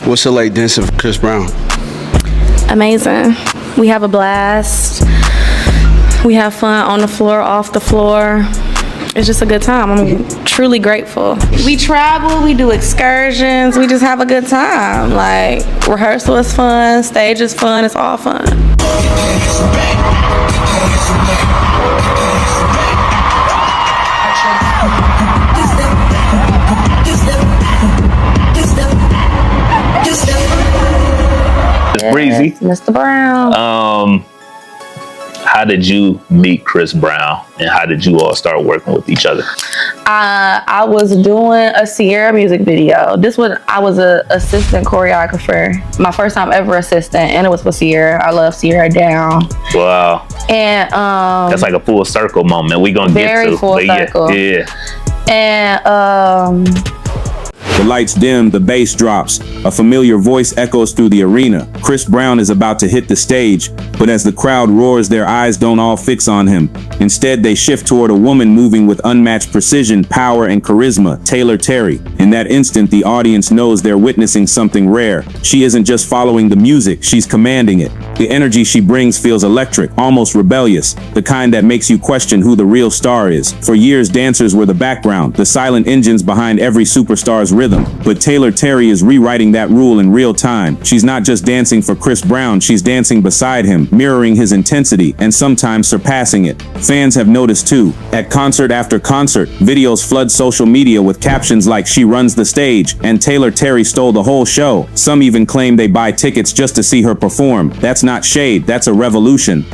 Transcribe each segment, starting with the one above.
What's it like dancing for Chris Brown? Amazing. We have a blast. We have fun on the floor, off the floor. It's just a good time. I'm truly grateful. We travel, we do excursions, we just have a good time. Like, rehearsal is fun, stage is fun, it's all fun. Breezy. Mr. Brown. How did you meet Chris Brown, and how did you all start working with each other? I was doing a Sierra music video. I was an assistant choreographer. My first time ever assistant, and it was for Sierra. I love Sierra down. Wow. And that's like a full circle moment. We gonna get to very full circle. Yeah. And The lights dim, the bass drops. A familiar voice echoes through the arena. Chris Brown is about to hit the stage, but as the crowd roars, their eyes don't all fix on him. Instead, they shift toward a woman moving with unmatched precision, power, and charisma, Taylor Terry. In that instant, the audience knows they're witnessing something rare. She isn't just following the music, she's commanding it. The energy she brings feels electric, almost rebellious, the kind that makes you question who the real star is. For years, dancers were the background, the silent engines behind every superstar's rhythm. But Taylor Terry is rewriting that rule in real time. She's not just dancing for Chris Brown, she's dancing beside him, mirroring his intensity, and sometimes surpassing it. Fans have noticed too. At concert after concert, videos flood social media with captions like "She runs the stage" and "Taylor Terry stole the whole show." Some even claim they buy tickets just to see her perform. That's not shade, that's a revolution.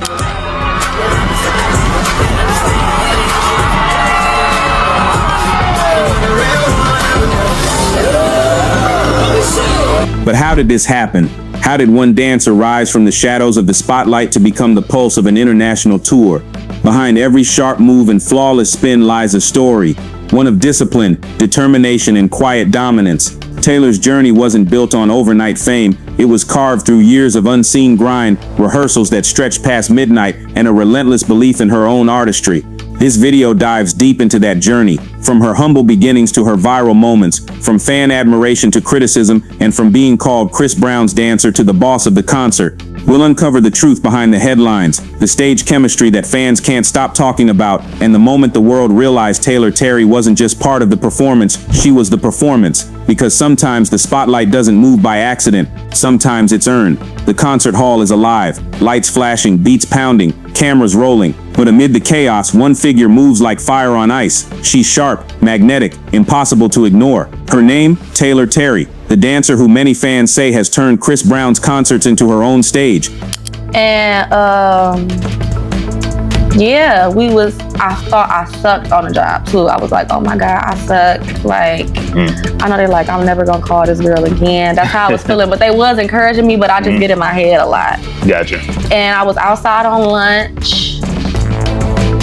But how did this happen? How did one dancer rise from the shadows of the spotlight to become the pulse of an international tour? Behind every sharp move and flawless spin lies a story, one of discipline, determination, and quiet dominance. Taylor's journey wasn't built on overnight fame. It was carved through years of unseen grind, rehearsals that stretched past midnight, and a relentless belief in her own artistry. This video dives deep into that journey, from her humble beginnings to her viral moments, from fan admiration to criticism, and from being called Chris Brown's dancer to the boss of the concert. We'll uncover the truth behind the headlines, the stage chemistry that fans can't stop talking about, and the moment the world realized Taylor Terry wasn't just part of the performance, she was the performance. Because sometimes the spotlight doesn't move by accident, sometimes it's earned. The concert hall is alive, lights flashing, beats pounding, cameras rolling. But amid the chaos, one figure moves like fire on ice. She's sharp, magnetic, impossible to ignore. Her name, Taylor Terry, the dancer who many fans say has turned Chris Brown's concerts into her own stage. And yeah, I thought I sucked on the job too. I was like, oh my God, I suck. Like, I know they're like, I'm never gonna call this girl again. That's how I was feeling. But they was encouraging me, but I just get in my head a lot. Gotcha. And I was outside on lunch,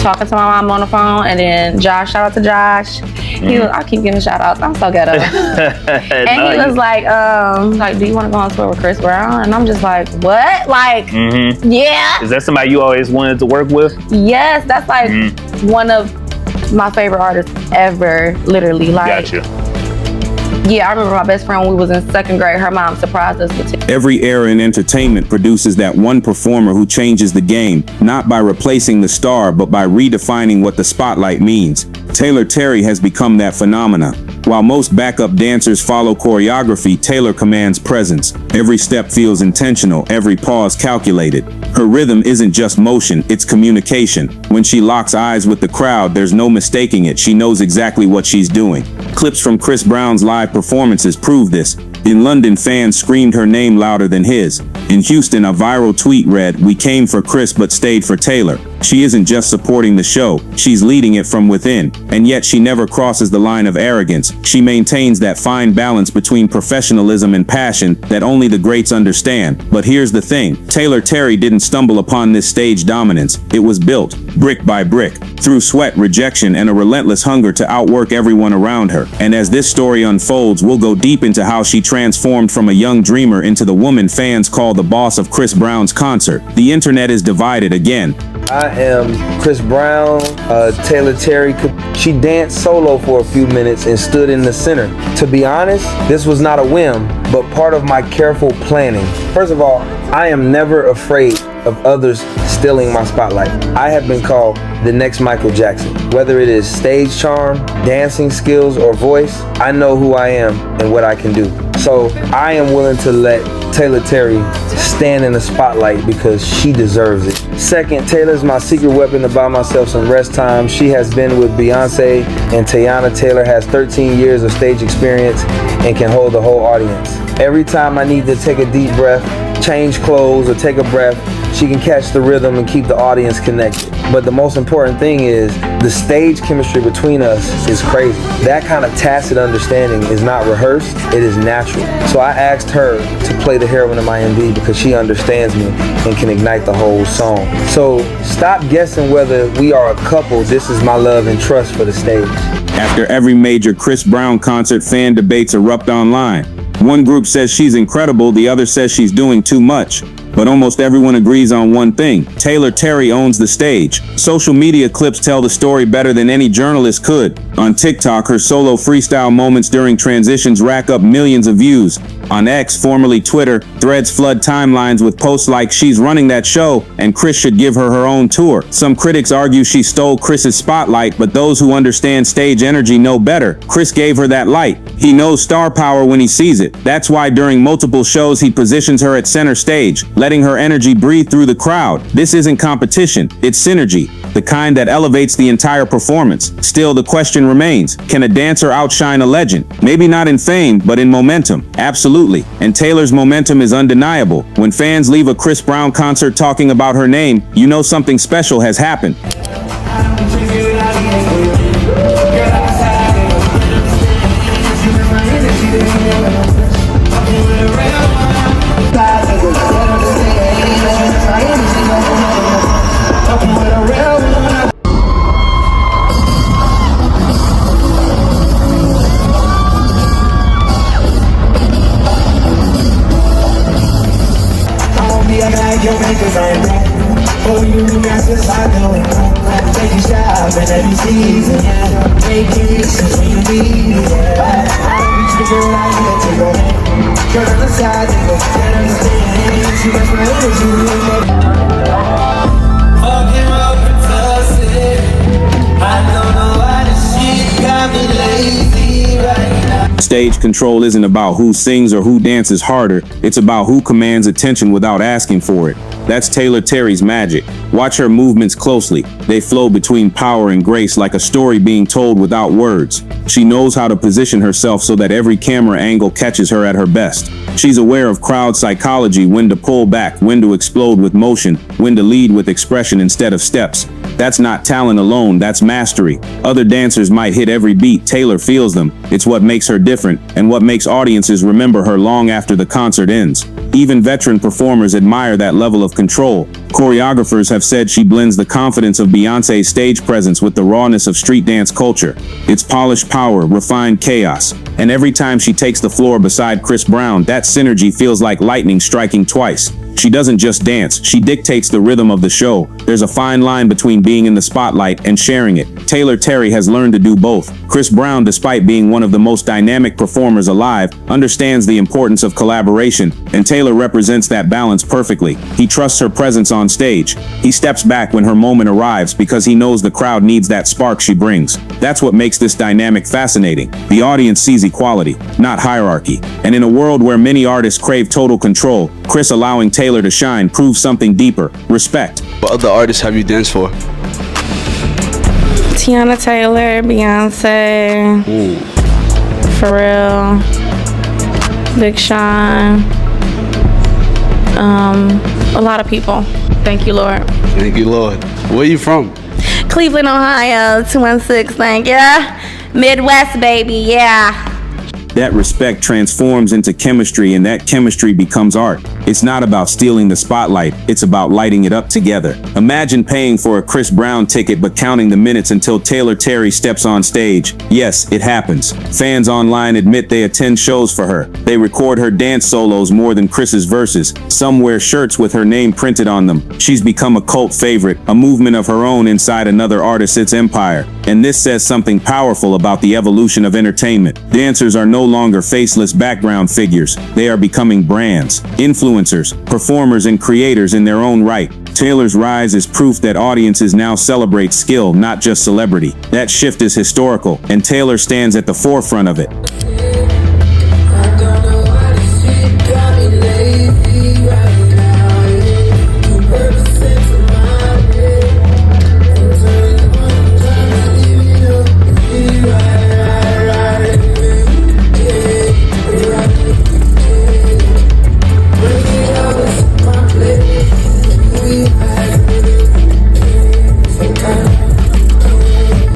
talking to my mom on the phone, and then Josh, shout out to Josh. I keep giving shout outs. I'm so ghetto. And he was like, do you want to go on tour with Chris Brown? And I'm just like, what? Like, yeah. Is that somebody you always wanted to work with? Yes, that's like one of my favorite artists ever, literally. Like, Gotcha. Yeah, I remember my best friend when we was in second grade, her mom surprised us with it. Every era in entertainment produces that one performer who changes the game, not by replacing the star, but by redefining what the spotlight means. Taylor Terry has become that phenomena. While most backup dancers follow choreography, Taylor commands presence. Every step feels intentional, every pause calculated. Her rhythm isn't just motion, it's communication. When she locks eyes with the crowd, there's no mistaking it. She knows exactly what she's doing. Clips from Chris Brown's live performances prove this. In London, fans screamed her name louder than his. In Houston, a viral tweet read, "We came for Chris but stayed for Taylor." She isn't just supporting the show, she's leading it from within. And yet she never crosses the line of arrogance. She maintains that fine balance between professionalism and passion that only the greats understand. But here's the thing, Taylor Terry didn't stumble upon this stage dominance. It was built, brick by brick, through sweat, rejection, and a relentless hunger to outwork everyone around her. And as this story unfolds, we'll go deep into how she transformed from a young dreamer into the woman fans call the boss of Chris Brown's concert. The internet is divided again. I am Chris Brown. Taylor Terry, she danced solo for a few minutes and stood in the center. To be honest, this was not a whim. but part of my careful planning. First of all, I am never afraid of others stealing my spotlight. I have been called the next Michael Jackson. Whether it is stage charm, dancing skills, or voice, I know who I am and what I can do. So I am willing to let Taylor Terry stand in the spotlight because she deserves it. Second, Taylor's my secret weapon to buy myself some rest time. She has been with Beyonce, and Teyana Taylor has 13 years of stage experience and can hold the whole audience. Every time I need to take a deep breath, change clothes, or take a breath, she can catch the rhythm and keep the audience connected. But the most important thing is the stage chemistry between us is crazy. That kind of tacit understanding is not rehearsed, it is natural. So I asked her to play the heroine of my MV because she understands me and can ignite the whole song. So stop guessing whether we are a couple. This is my love and trust for the stage. After every major Chris Brown concert, fan debates erupt online. One group says she's incredible, the other says she's doing too much. But almost everyone agrees on one thing: Taylor Terry owns the stage. Social media clips tell the story better than any journalist could. On TikTok, her solo freestyle moments during transitions rack up millions of views. On X, formerly Twitter, threads flood timelines with posts like "she's running that show" and "Chris should give her her own tour." Some critics argue she stole Chris's spotlight, but those who understand stage energy know better. Chris gave her that light. He knows star power when he sees it. That's why during multiple shows he positions her at center stage, letting her energy breathe through the crowd. This isn't competition, it's synergy, the kind that elevates the entire performance. Still, the question remains: can a dancer outshine a legend? Maybe not in fame, but in momentum. Absolutely. And Taylor's momentum is undeniable. When fans leave a Chris Brown concert talking about her name, you know something special has happened. Stage control isn't about who sings or who dances harder, it's about who commands attention without asking for it. That's Taylor Terry's magic. Watch her movements closely. They flow between power and grace like a story being told without words. She knows how to position herself so that every camera angle catches her at her best. She's aware of crowd psychology, when to pull back, when to explode with motion, when to lead with expression instead of steps. That's not talent alone, that's mastery. Other dancers might hit every beat, Taylor feels them. It's what makes her different, and what makes audiences remember her long after the concert ends. Even veteran performers admire that level of control. Choreographers have said she blends the confidence of Beyonce's stage presence with the rawness of street dance culture. It's polished power, refined chaos. And every time she takes the floor beside Chris Brown, that synergy feels like lightning striking twice. She doesn't just dance, she dictates the rhythm of the show. There's a fine line between being in the spotlight and sharing it. Taylor Terry has learned to do both. Chris Brown, despite being one of the most dynamic performers alive, understands the importance of collaboration, and Taylor represents that balance perfectly. He trusts her presence on stage. He steps back when her moment arrives because he knows the crowd needs that spark she brings. That's what makes this dynamic fascinating. The audience sees equality, not hierarchy. And in a world where many artists crave total control, Chris allowing Taylor to shine proves something deeper: respect. What other artists have you danced for? Tiana Taylor, Beyonce, Pharrell, Big Sean, a lot of people. Thank you, Lord. Thank you, Lord. Where you from? Cleveland, Ohio, 216, thank you. Midwest, baby, yeah. That respect transforms into chemistry, and that chemistry becomes art. It's not about stealing the spotlight, it's about lighting it up together. Imagine paying for a Chris Brown ticket but counting the minutes until Taylor Terry steps on stage. Yes, it happens. Fans online admit they attend shows for her. They record her dance solos more than Chris's verses. Some wear shirts with her name printed on them. She's become a cult favorite, a movement of her own inside another artist's empire. And this says something powerful about the evolution of entertainment. Dancers are no longer faceless background figures. They are becoming brands, influencers, performers, and creators in their own right. Taylor's rise is proof that audiences now celebrate skill, not just celebrity. That shift is historical, and Taylor stands at the forefront of it.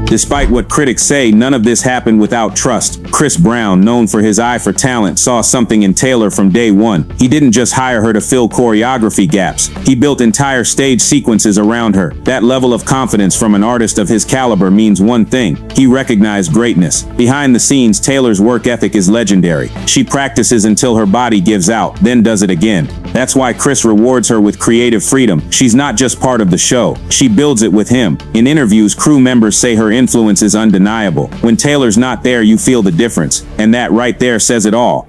Despite what critics say, none of this happened without trust. Chris Brown, known for his eye for talent, saw something in Taylor from day one. He didn't just hire her to fill choreography gaps. He built entire stage sequences around her. That level of confidence from an artist of his caliber means one thing: he recognized greatness. Behind the scenes, Taylor's work ethic is legendary. She practices until her body gives out, then does it again. That's why Chris rewards her with creative freedom. She's not just part of the show, she builds it with him. In interviews, crew members say her influence is undeniable. When Taylor's not there, you feel the difference. And that right there says it all.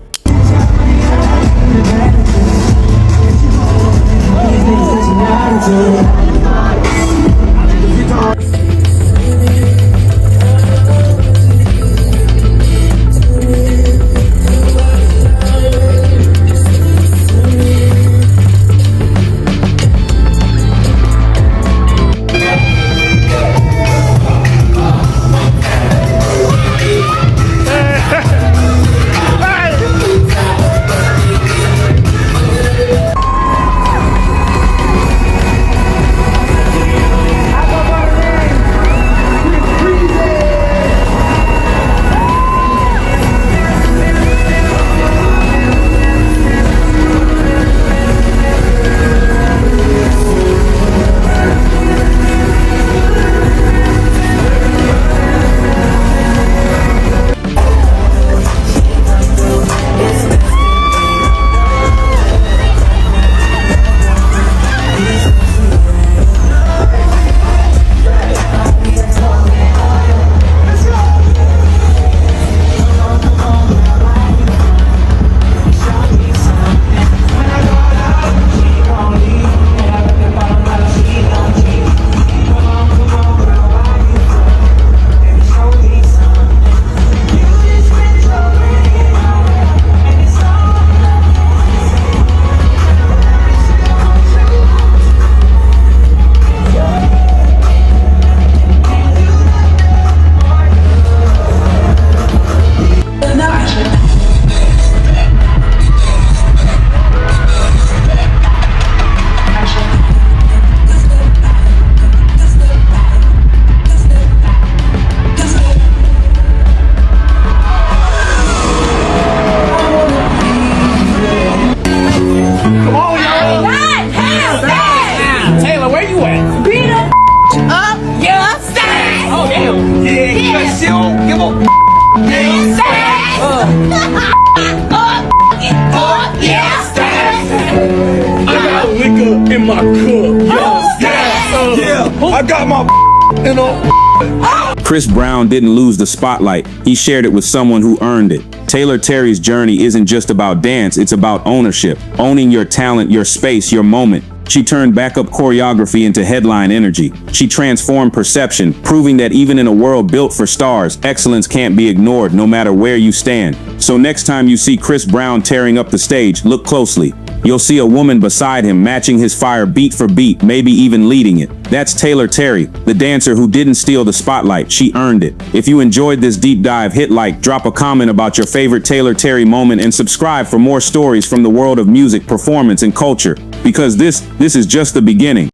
In my cup, I got my, Chris Brown didn't lose the spotlight. He shared it with someone who earned it. Taylor Terry's journey isn't just about dance, it's about ownership. Owning your talent, your space, your moment. She turned backup choreography into headline energy. She transformed perception, proving that even in a world built for stars, excellence can't be ignored no matter where you stand. So next time you see Chris Brown tearing up the stage, look closely. You'll see a woman beside him matching his fire beat for beat, maybe even leading it. That's Taylor Terry, the dancer who didn't steal the spotlight, she earned it. If you enjoyed this deep dive, hit like, drop a comment about your favorite Taylor Terry moment, and subscribe for more stories from the world of music, performance, and culture. Because this is just the beginning.